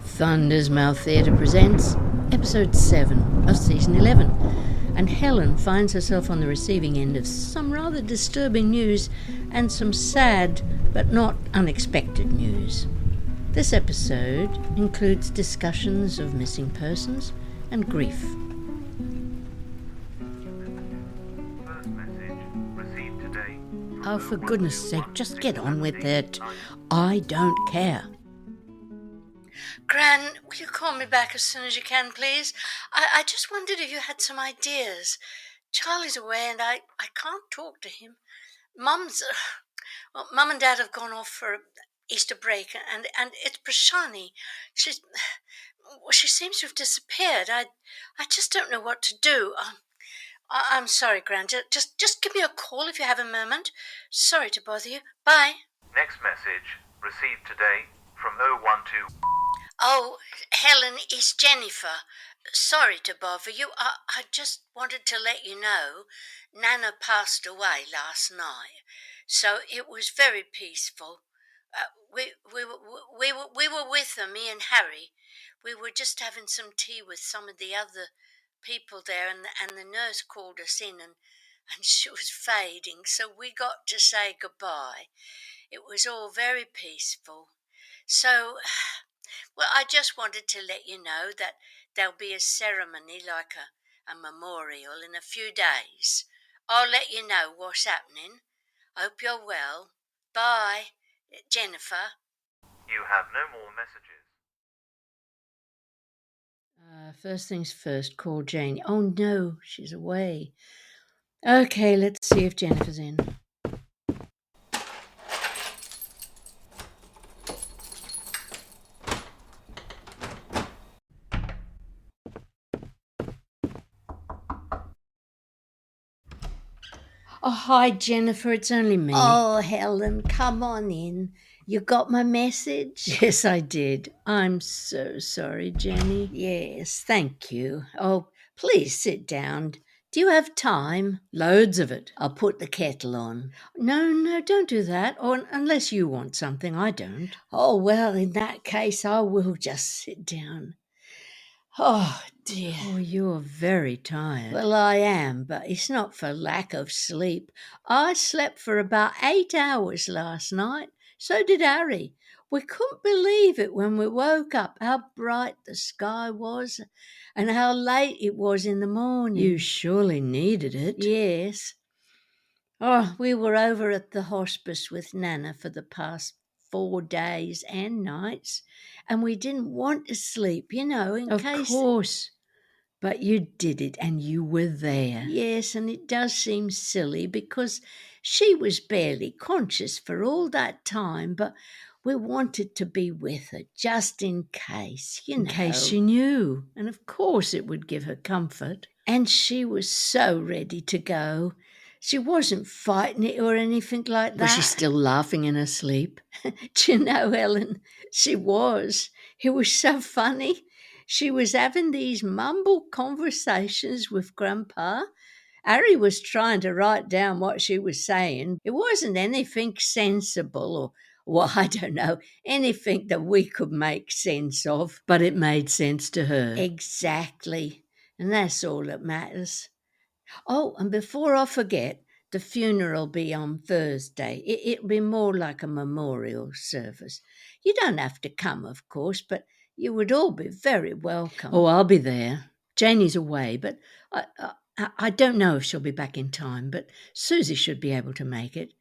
Thunder's Mouth Theatre presents Episode 7 of Season 11, and Helen finds herself on the receiving end of some rather disturbing news and some sad but not unexpected news. This episode includes discussions of missing persons and grief. First message received today. Oh, for goodness sake, just get on with it. I don't care. Gran, will you call me back as soon as you can, please? I just wondered if you had some ideas. Charlie's away and I can't talk to him. Mum and Dad have gone off for Easter break and it's Prashani. She seems to have disappeared. I just don't know what to do. I'm sorry, Gran. Just give me a call if you have a moment. Sorry to bother you. Bye. Next message received today from 012. Oh, Helen, it's Jennifer. Sorry to bother you. I just wanted to let you know Nana passed away last night, so it was very peaceful. We were with her, me and Harry. We were just having some tea with some of the other people there, and the nurse called us in, and she was fading, so we got to say goodbye. It was all very peaceful. So, well, I just wanted to let you know that there'll be a ceremony like a memorial in a few days. I'll let you know what's happening. Hope you're well. Bye, Jennifer. You have no more messages. First things first, call Jane. Oh no, she's away. Okay, let's see if Jennifer's in. Oh, hi, Jennifer. It's only me. Oh, Helen, come on in. You got my message? Yes, I did. I'm so sorry, Jenny. Yes, thank you. Oh, please sit down. Do you have time? Loads of it. I'll put the kettle on. No, don't do that. Or unless you want something, I don't. Oh, well, in that case, I will just sit down. Oh, dear. Oh, you're very tired. Well, I am, but it's not for lack of sleep. I slept for about 8 hours last night. So did Harry. We couldn't believe it when we woke up, how bright the sky was and how late it was in the morning. You surely needed it. Yes. Oh, we were over at the hospice with Nana for the past 4 days and nights, and we didn't want to sleep, in case... Of course. But you did it, and you were there. Yes, and it does seem silly because she was barely conscious for all that time, but we wanted to be with her just in case, In case she knew. And of course it would give her comfort. And she was so ready to go. She wasn't fighting it or anything like that. Was she still laughing in her sleep? Do you know, Helen, she was. It was so funny. She was having these mumbled conversations with Grandpa. Harry was trying to write down what she was saying. It wasn't anything sensible or, well, I don't know, anything that we could make sense of. But it made sense to her. Exactly. And that's all that matters. Oh, and before I forget, the funeral'll be on Thursday. It'll be more like a memorial service. You don't have to come, of course, but you would all be very welcome. Oh, I'll be there. Janie's away, but I don't know if she'll be back in time, but Susie should be able to make it.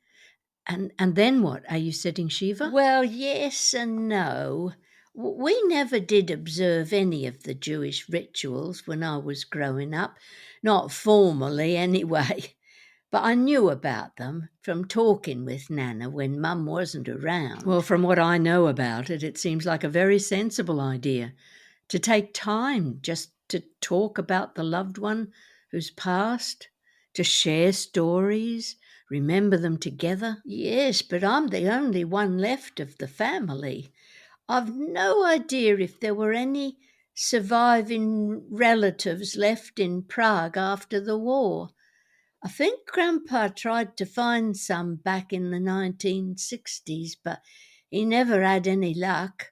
And then what? Are you setting Shiva? Well, yes and no. We never did observe any of the Jewish rituals when I was growing up, not formally anyway. But I knew about them from talking with Nana when Mum wasn't around. Well, from what I know about it, it seems like a very sensible idea to take time just to talk about the loved one who's passed, to share stories, remember them together. Yes, but I'm the only one left of the family. I've no idea if there were any surviving relatives left in Prague after the war. I think Grandpa tried to find some back in the 1960s, but he never had any luck.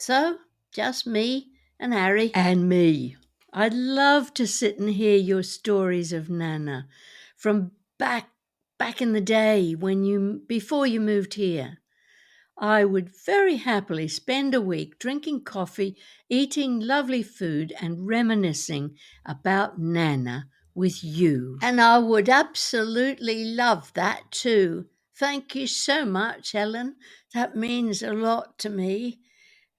So, just me and Harry and me. I'd love to sit and hear your stories of Nana from back in the day before you moved here. I would very happily spend a week drinking coffee, eating lovely food, and reminiscing about Nana with you. And I would absolutely love that too. Thank you so much, Helen. That means a lot to me.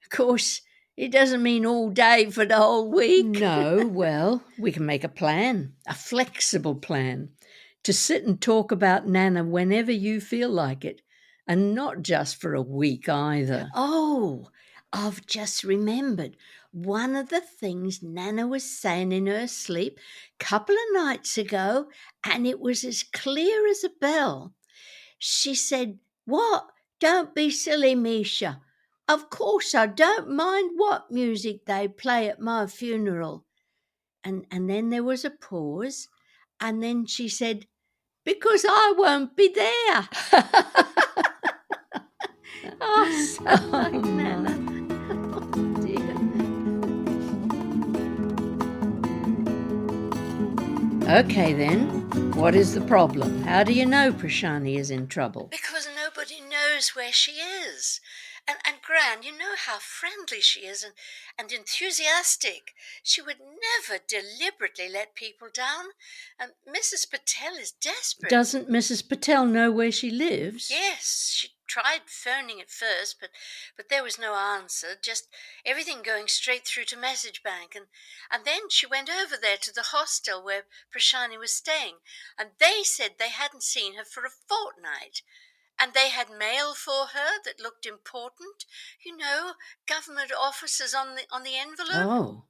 Of course, it doesn't mean all day for the whole week. No, well, we can make a plan, a flexible plan, to sit and talk about Nana whenever you feel like it, and not just for a week either. Oh, I've just remembered one of the things Nana was saying in her sleep a couple of nights ago, and it was as clear as a bell. She said, "What? Don't be silly, Misha. Of course I don't mind what music they play at my funeral." And then there was a pause, and then she said, "Because I won't be there." Oh, so like Nana. Oh, dear. Okay, then. What is the problem? How do you know Prashani is in trouble? Because nobody knows where she is. And Gran, you know how friendly she is and enthusiastic. She would never deliberately let people down. And Mrs. Patel is desperate. Doesn't Mrs. Patel know where she lives? Yes, she tried phoning at first, but there was no answer, just everything going straight through to Message Bank. And then she went over there to the hostel where Prashani was staying, and they said they hadn't seen her for a fortnight. And they had mail for her that looked important. You know, government officers on the envelope. Oh.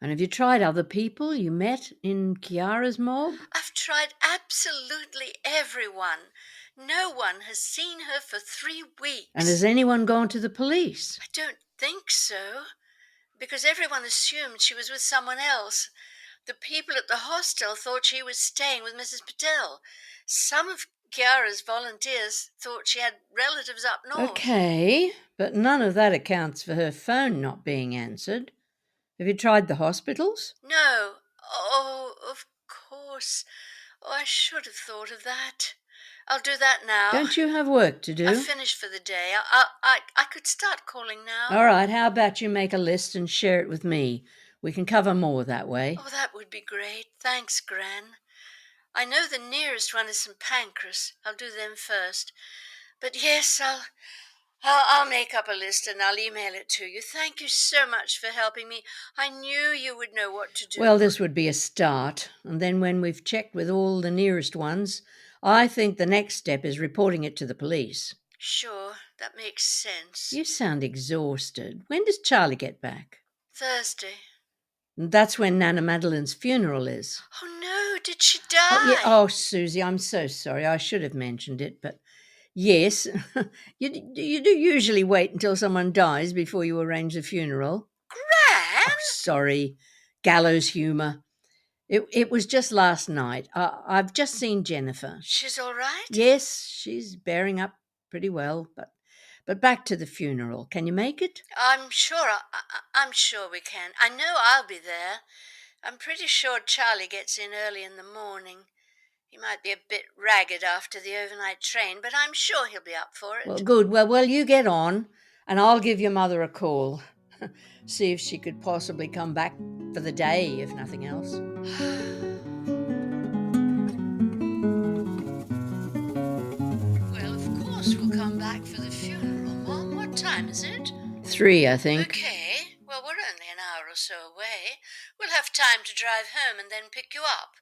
And have you tried other people you met in Kiara's mob? I've tried absolutely everyone. No one has seen her for 3 weeks. And has anyone gone to the police? I don't think so, because everyone assumed she was with someone else. The people at the hostel thought she was staying with Mrs. Patel. Some of Kiara's volunteers thought she had relatives up north. Okay, but none of that accounts for her phone not being answered. Have you tried the hospitals? No. Oh, of course. Oh, I should have thought of that. I'll do that now. Don't you have work to do? I've finished for the day. I could start calling now. All right, how about you make a list and share it with me? We can cover more that way. Oh, that would be great. Thanks, Gran. I know the nearest one is St. Pancras. I'll do them first. But yes, I'll make up a list and I'll email it to you. Thank you so much for helping me. I knew you would know what to do. Well, this would be a start. And then when we've checked with all the nearest ones, I think the next step is reporting it to the police. Sure, that makes sense. You sound exhausted. When does Charlie get back? Thursday. That's when Nana Madeline's funeral is. Oh no, did she die? Oh, yeah. Oh, Susie, I'm so sorry. I should have mentioned it, but yes, you do usually wait until someone dies before you arrange the funeral. Gran? Oh, sorry, gallows humour. It was just last night. I've just seen Jennifer. She's all right? Yes, she's bearing up pretty well, but back to the funeral. Can you make it? I'm sure. I'm sure we can. I know I'll be there. I'm pretty sure Charlie gets in early in the morning. He might be a bit ragged after the overnight train, but I'm sure he'll be up for it. Well, good. Well, you get on, and I'll give your mother a call. See if she could possibly come back for the day, if nothing else. Well, of course we'll come back for the funeral, Mom. What time is it? 3, I think. Okay. Well, we're only an hour or so away. We'll have time to drive home and then pick you up.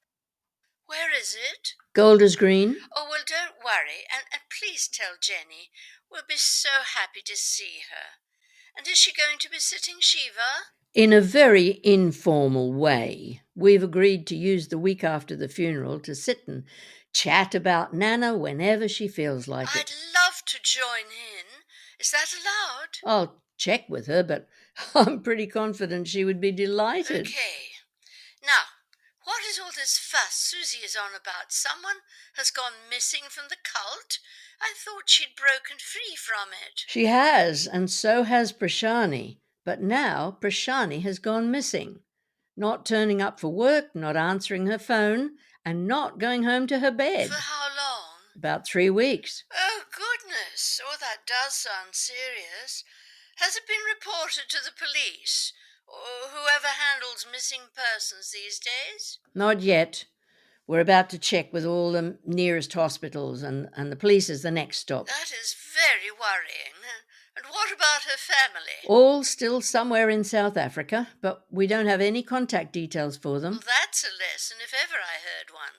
Where is it? Golders Green. Oh, well, don't worry. And please tell Jenny. We'll be so happy to see her. And is she going to be sitting Shiva? In a very informal way. We've agreed to use the week after the funeral to sit and chat about Nana whenever she feels like it. I'd love to join in. Is that allowed? I'll check with her, but I'm pretty confident she would be delighted. Okay. Now, what is all this fuss Susie is on about? Someone has gone missing from the cult? I thought she'd broken free from it. She has, and so has Prashani. But now Prashani has gone missing, not turning up for work, not answering her phone, and not going home to her bed. For how long? About 3 weeks. Oh, goodness. Oh, that does sound serious. Has it been reported to the police or whoever handles missing persons these days? Not yet. We're about to check with all the nearest hospitals, and the police is the next stop. That is very worrying. And what about her family? All still somewhere in South Africa, but we don't have any contact details for them. Well, that's a lesson if ever I heard one.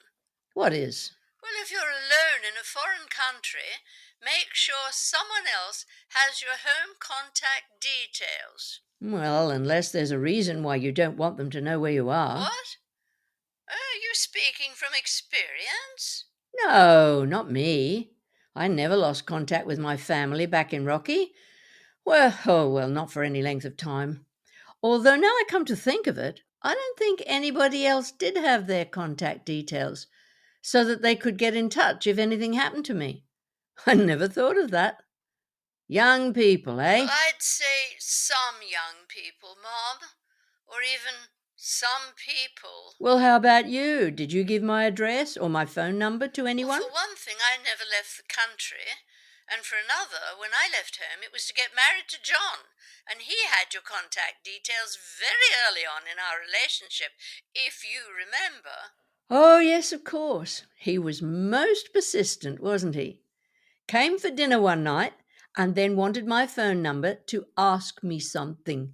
What is? Well, if you're alone in a foreign country, make sure someone else has your home contact details. Well, unless there's a reason why you don't want them to know where you are. What? Are you speaking from experience? No, not me. I never lost contact with my family back in Rocky. Well, not for any length of time. Although now I come to think of it, I don't think anybody else did have their contact details so that they could get in touch if anything happened to me. I never thought of that. Young people, eh? Well, I'd say some young people, Mom. Or even some people. Well, how about you? Did you give my address or my phone number to anyone? Well, for one thing, I never left the country. And for another, when I left home, it was to get married to John. And he had your contact details very early on in our relationship, if you remember. Oh, yes, of course. He was most persistent, wasn't he? Came for dinner one night and then wanted my phone number to ask me something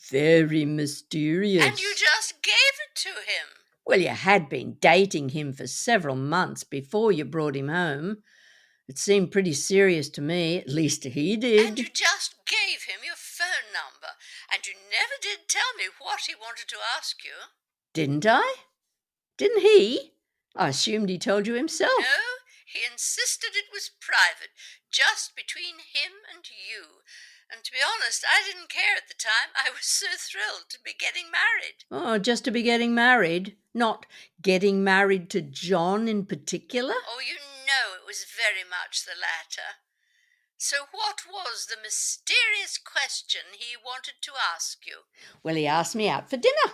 very mysterious. And you just gave it to him. Well, you had been dating him for several months before you brought him home. It seemed pretty serious to me, at least he did. And you just gave him your phone number. And you never did tell me what he wanted to ask you. Didn't I? Didn't he? I assumed he told you himself. No, he insisted it was private, just between him and you. And to be honest, I didn't care at the time. I was so thrilled to be getting married. Oh, just to be getting married? Not getting married to John in particular? Oh, you know it was very much the latter. So what was the mysterious question he wanted to ask you? Well, he asked me out for dinner.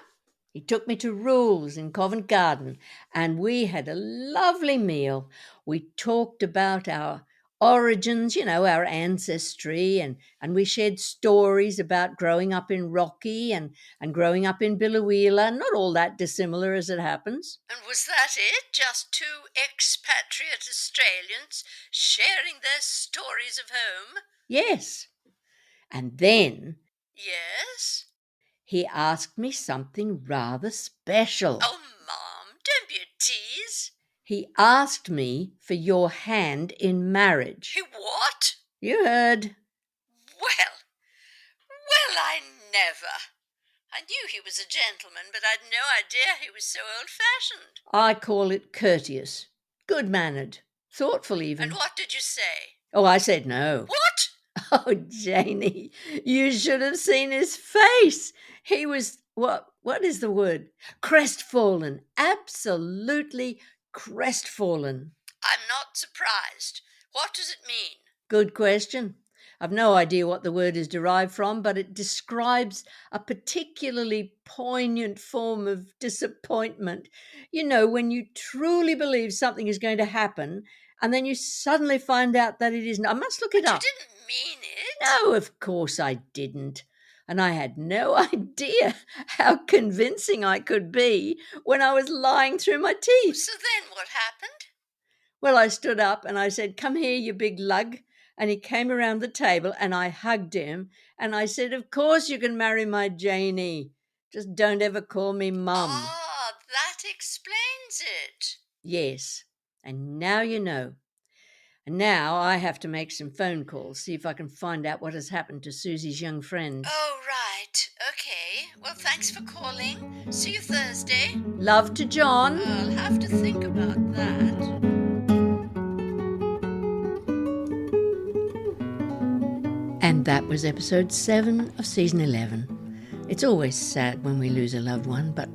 He took me to Rules in Covent Garden, and we had a lovely meal. We talked about our origins, our ancestry, and we shared stories about growing up in Rocky and growing up in Billawheeler, not all that dissimilar as it happens. And was that it? Just two expatriate Australians sharing their stories of home? Yes. And then... Yes? He asked me something rather special. Oh, Mom, don't be a tease. He asked me for your hand in marriage. He what? You heard. Well, I never. I knew he was a gentleman, but I'd no idea he was so old-fashioned. I call it courteous, good-mannered, thoughtful even. And what did you say? Oh, I said no. What? Oh, Janie, you should have seen his face. He was, what is the word? Crestfallen, absolutely crestfallen. I'm not surprised. What does it mean? Good question. I've no idea what the word is derived from, but it describes a particularly poignant form of disappointment. When you truly believe something is going to happen, and then you suddenly find out that it isn't. I must look it up. You didn't mean it? No, of course I didn't. And I had no idea how convincing I could be when I was lying through my teeth. So then what happened? Well, I stood up and I said, "Come here, you big lug." And he came around the table and I hugged him and I said, "Of course you can marry my Janie. Just don't ever call me Mum." Ah, that explains it. Yes, and now you know. And now I have to make some phone calls, see if I can find out what has happened to Susie's young friend. Oh, right. Okay. Well, thanks for calling. See you Thursday. Love to John. I'll have to think about that. And that was episode 7 of season 11. It's always sad when we lose a loved one, but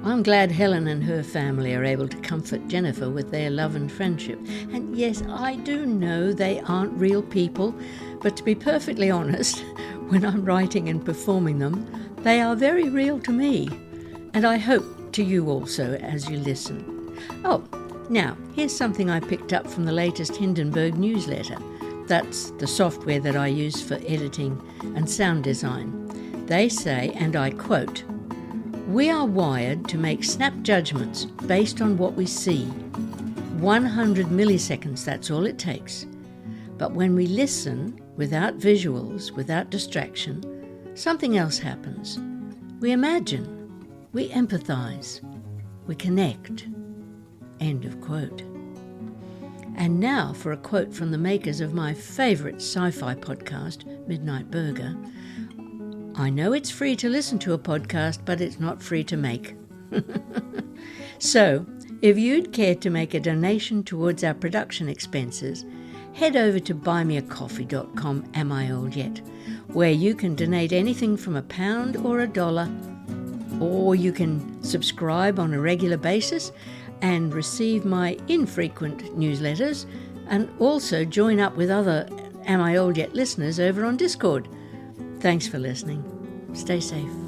I'm glad Helen and her family are able to comfort Jennifer with their love and friendship. And yes, I do know they aren't real people, but to be perfectly honest, when I'm writing and performing them, they are very real to me, and I hope to you also as you listen. Oh, now, here's something I picked up from the latest Hindenburg newsletter. That's the software that I use for editing and sound design. They say, and I quote, "We are wired to make snap judgments based on what we see. 100 milliseconds, that's all it takes. But when we listen, without visuals, without distraction, something else happens. We imagine, we empathize, we connect." End of quote. And now for a quote from the makers of my favourite sci-fi podcast, Midnight Burger. "I know it's free to listen to a podcast, but it's not free to make." So, if you'd care to make a donation towards our production expenses, head over to buymeacoffee.com, am I old yet, where you can donate anything from £1 or $1, or you can subscribe on a regular basis and receive my infrequent newsletters, and also join up with other Am I Old Yet listeners over on Discord. Thanks for listening. Stay safe.